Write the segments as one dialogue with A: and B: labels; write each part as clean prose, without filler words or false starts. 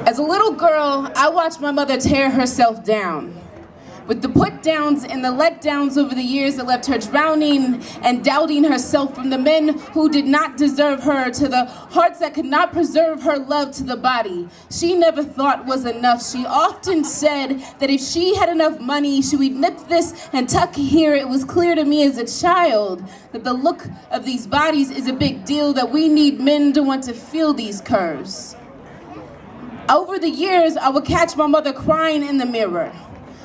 A: As a little girl, I watched my mother tear herself down. With the put-downs and the let-downs over the years that left her drowning and doubting herself, from the men who did not deserve her to the hearts that could not preserve her love to the body she never thought was enough. She often said that if she had enough money, she would nip this and tuck here. It was clear to me as a child that the look of these bodies is a big deal, that we need men to want to feel these curves. Over the years, I would catch my mother crying in the mirror,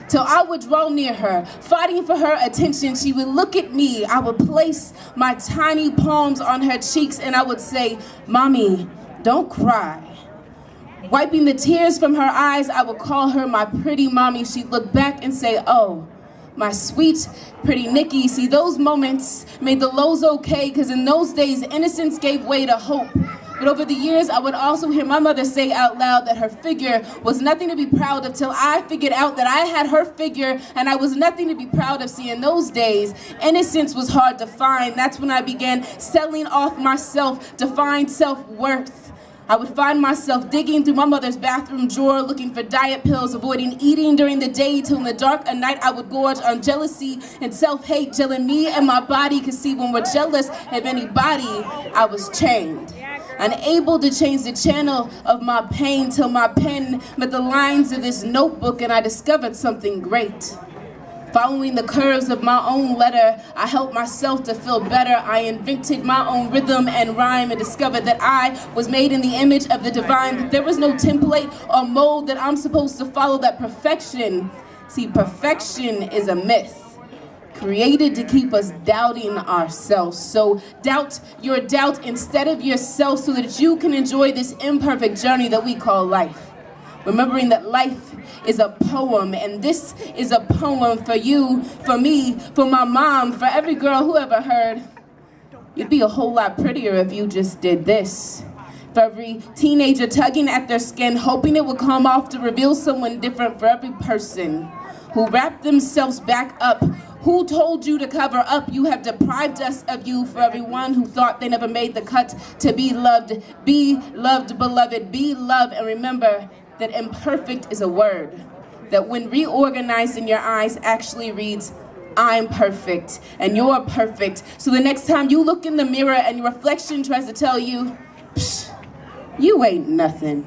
A: till I would draw near her, fighting for her attention. She would look at me. I would place my tiny palms on her cheeks and I would say, "Mommy, don't cry." Wiping the tears from her eyes, I would call her my pretty mommy. She'd look back and say, "Oh, my sweet, pretty Nikki." See, those moments made the lows okay, because in those days, innocence gave way to hope. But over the years, I would also hear my mother say out loud that her figure was nothing to be proud of, till I figured out that I had her figure and I was nothing to be proud of. See, in those days, innocence was hard to find. That's when I began selling off myself to find self-worth. I would find myself digging through my mother's bathroom drawer, looking for diet pills, avoiding eating during the day, till in the dark of night I would gorge on jealousy and self-hate, telling me and my body could see when we're jealous of anybody. I was chained, unable to change the channel of my pain, till my pen met the lines of this notebook and I discovered something great. Following the curves of my own letter, I helped myself to feel better. I invented my own rhythm and rhyme and discovered that I was made in the image of the divine, that there was no template or mold that I'm supposed to follow, that perfection, see, perfection is a myth, created to keep us doubting ourselves. So doubt your doubt instead of yourself, so that you can enjoy this imperfect journey that we call life. Remembering that life is a poem, and this is a poem for you, for me, for my mom, for every girl who ever heard, "You'd be a whole lot prettier if you just did this." For every teenager tugging at their skin, hoping it would come off to reveal someone different. For every person who wrapped themselves back up, who told you to cover up, you have deprived us of you. For everyone who thought they never made the cut to be loved, beloved, be loved. And remember that imperfect is a word that when reorganized in your eyes actually reads, "I'm perfect and you're perfect." So the next time you look in the mirror and your reflection tries to tell you, "Psh, you ain't nothing,"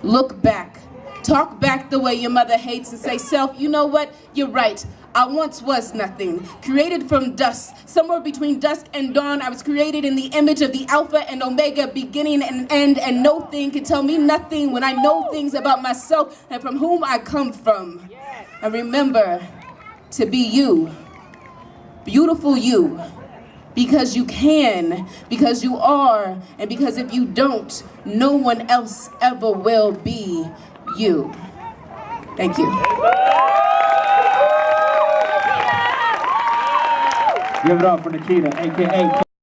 A: look back. Talk back the way your mother hates and say, "Self, you know what? You're right. I once was nothing, created from dust. Somewhere between dusk and dawn, I was created in the image of the Alpha and Omega, beginning and end, and no thing can tell me nothing when I know things about myself and from whom I come from." And remember to be you, beautiful you, because you can, because you are, and because if you don't, no one else ever will be you. Thank you.
B: Give it up for Nikkita, a.k.a.